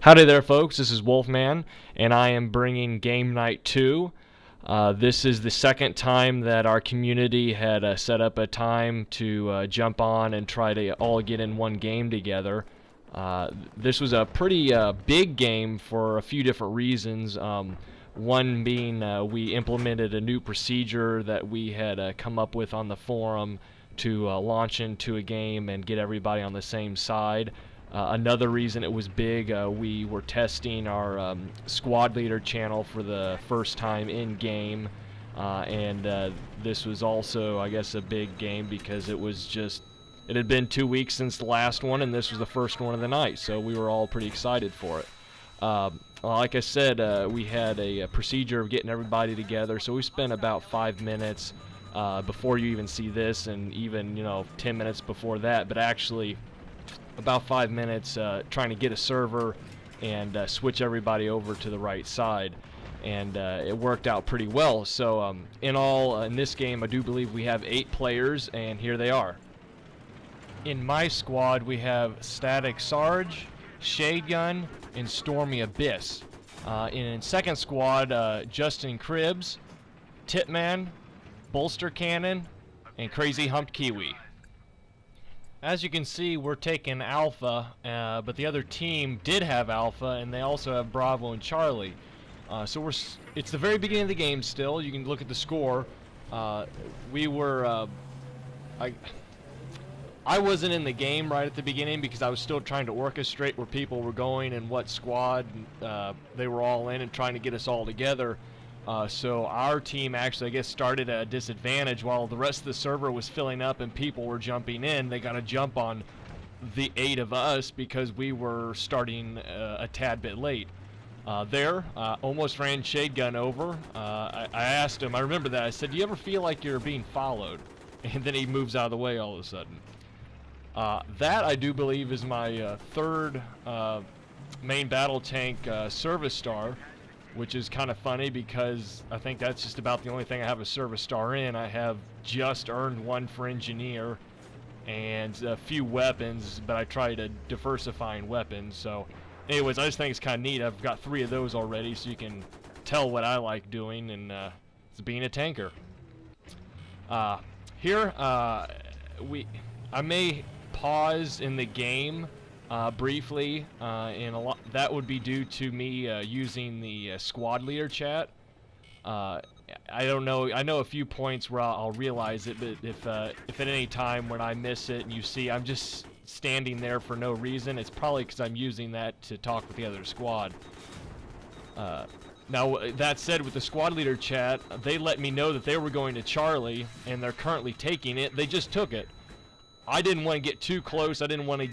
Howdy there, folks. This is Wolfman, and I am bringing Game Night 2. This is the second time that our community had set up a time to jump on and try to all get in one game together. This was a pretty big game for a few different reasons. One being we implemented a new procedure that we had come up with on the forum to launch into a game and get everybody on the same side. Another reason it was big, we were testing our squad leader channel for the first time in game, and this was also, I guess, a big game because it had been 2 weeks since the last one, and this was the first one of the night, so we were all pretty excited for it. Like I said, we had a procedure of getting everybody together, so we spent about 5 minutes before you even see this, and even 10 minutes before that, but actually about 5 minutes trying to get a server and switch everybody over to the right side, and it worked out pretty well. So in all, in this game, I do believe we have 8 players, and here they are. In my squad, we have Static Sarge, Shade Gun, and Stormy Abyss. In second squad, Justin Cribbs, Tipman, Bolster Cannon, and Crazy Humped Kiwi. As you can see, we're taking Alpha, but the other team did have Alpha, and they also have Bravo and Charlie. So it's the very beginning of the game still. You can look at the score. We were, I wasn't in the game right at the beginning because I was still trying to orchestrate where people were going and what squad they were all in and trying to get us all together. So our team actually, I guess, started at a disadvantage while the rest of the server was filling up and people were jumping in. They got a jump on the 8 of us because we were starting a tad bit late. Almost ran Shade Gun over. I asked him, I remember that, I said, do you ever feel like you're being followed? And then he moves out of the way all of a sudden. That, I do believe, is my third main battle tank service star, which is kind of funny because I think that's just about the only thing I have a service star in. I have just earned one for engineer and a few weapons, but I try to diversify in weapons. So anyways, I just think it's kind of neat. I've got 3 of those already, so you can tell what I like doing, and it's being a tanker. Here, I may pause in the game briefly, and that would be due to me using the squad leader chat. I don't know. I know a few points where I'll realize it, but if at any time when I miss it and you see I'm just standing there for no reason, it's probably because I'm using that to talk with the other squad. Now, that said, with the squad leader chat, they let me know that they were going to Charlie, and they're currently taking it. They just took it. I didn't want to get too close. I didn't want to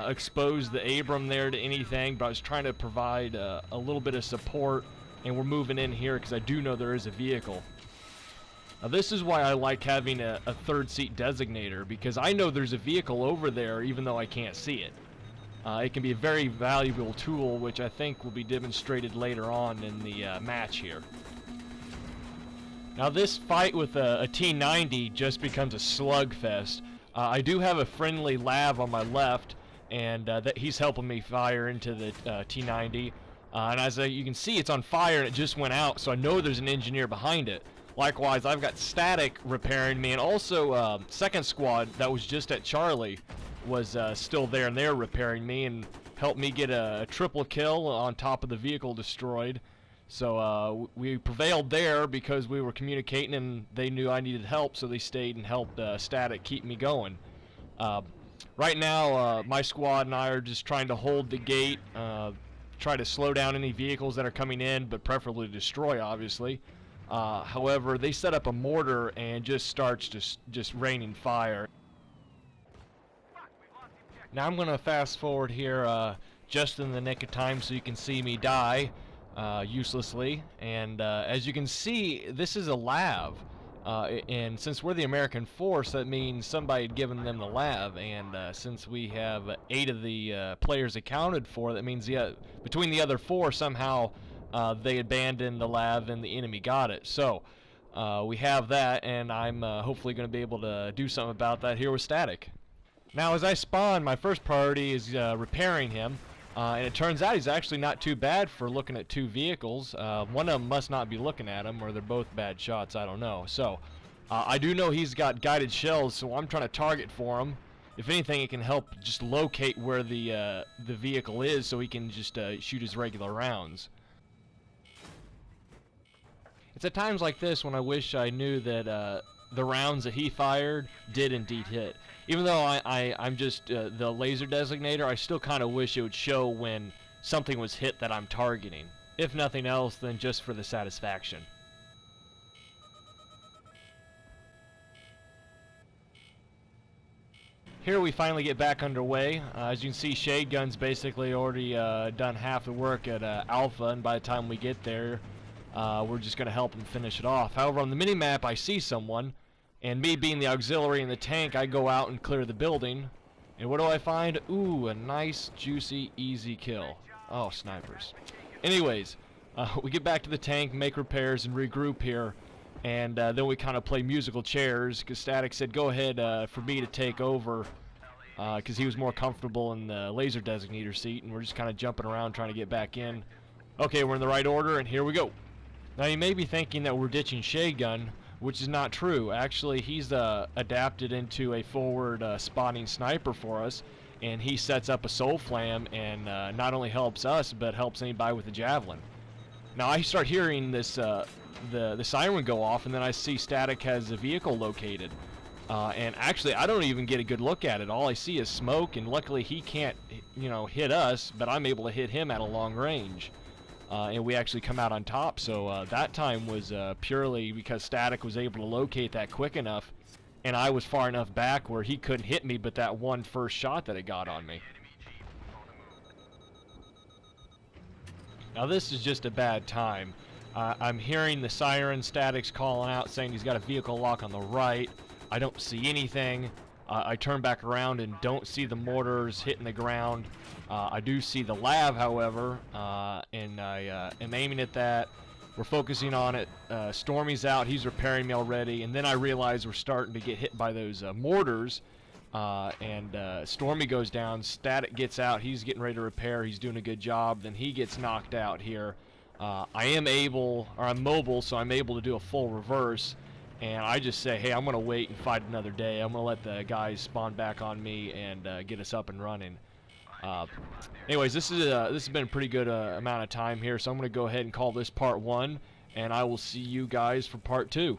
expose the Abram there to anything, but I was trying to provide a little bit of support, and we're moving in here because I do know there is a vehicle. Now, this is why I like having a third seat designator, because I know there's a vehicle over there even though I can't see it. It can be a very valuable tool, which I think will be demonstrated later on in the match here. Now, this fight with a T90 just becomes a slugfest. I do have a friendly Lav on my left, and he's helping me fire into the T90. And as you can see, it's on fire and it just went out, so I know there's an engineer behind it. Likewise, I've got Static repairing me, and also second squad that was just at Charlie was still there, and they're repairing me and helped me get a triple kill on top of the vehicle destroyed. So we prevailed there because we were communicating and they knew I needed help, so they stayed and helped Static keep me going. Right now, my squad and I are just trying to hold the gate, try to slow down any vehicles that are coming in, but preferably destroy, obviously. However, they set up a mortar and just starts just raining fire. Now I'm going to fast forward here just in the nick of time so you can see me die uselessly. And as you can see, this is a Lav. And since we're the American force, that means somebody had given them the Lav, and since we have 8 of the players accounted for, that means between the other 4 somehow they abandoned the Lav and the enemy got it. So we have that, and I'm hopefully going to be able to do something about that here with Static. Now, as I spawn, my first priority is repairing him. And it turns out he's actually not too bad for looking at two vehicles. One of them must not be looking at him, or they're both bad shots, I don't know. So, I do know he's got guided shells, so I'm trying to target for him. If anything, it can help just locate where the vehicle is, so he can just shoot his regular rounds. It's at times like this when I wish I knew that the rounds that he fired did indeed hit. Even though I'm just the laser designator, I still kind of wish it would show when something was hit that I'm targeting. If nothing else, then just for the satisfaction. Here we finally get back underway. As you can see, Shade Gun's basically already done half the work at Alpha, and by the time we get there, we're just going to help him finish it off. However, on the minimap, I see someone, and me being the auxiliary in the tank, I go out and clear the building. And what do I find? Ooh, a nice, juicy, easy kill. Oh, snipers. Anyways, we get back to the tank, make repairs, and regroup here. And then we kind of play musical chairs, because Static said go ahead for me to take over, because he was more comfortable in the laser designator seat, and we're just kind of jumping around trying to get back in. Okay, we're in the right order, and here we go. Now you may be thinking that we're ditching Shade Gun, which is not true. Actually, he's adapted into a forward spotting sniper for us, and he sets up a soul flam and not only helps us, but helps anybody with a javelin. Now I start hearing this the siren go off, and then I see Static has a vehicle located. And actually, I don't even get a good look at it. All I see is smoke, and luckily he can't, hit us, but I'm able to hit him at a long range. And we actually come out on top, so that time was purely because Static was able to locate that quick enough, and I was far enough back where he couldn't hit me but that one first shot that it got on me. Now this is just a bad time. I'm hearing the siren. Static's calling out saying he's got a vehicle lock on the right. I don't see anything. I turn back around and don't see the mortars hitting the ground. I do see the lav, however, and I am aiming at that. We're focusing on it. Stormy's out. He's repairing me already. And then I realize we're starting to get hit by those mortars. And Stormy goes down. Static gets out. He's getting ready to repair. He's doing a good job. Then he gets knocked out here. I'm mobile, so I'm able to do a full reverse. And I just say, hey, I'm going to wait and fight another day. I'm going to let the guys spawn back on me and get us up and running. Anyways, this has been a pretty good amount of time here, so I'm going to go ahead and call this part 1, and I will see you guys for part 2.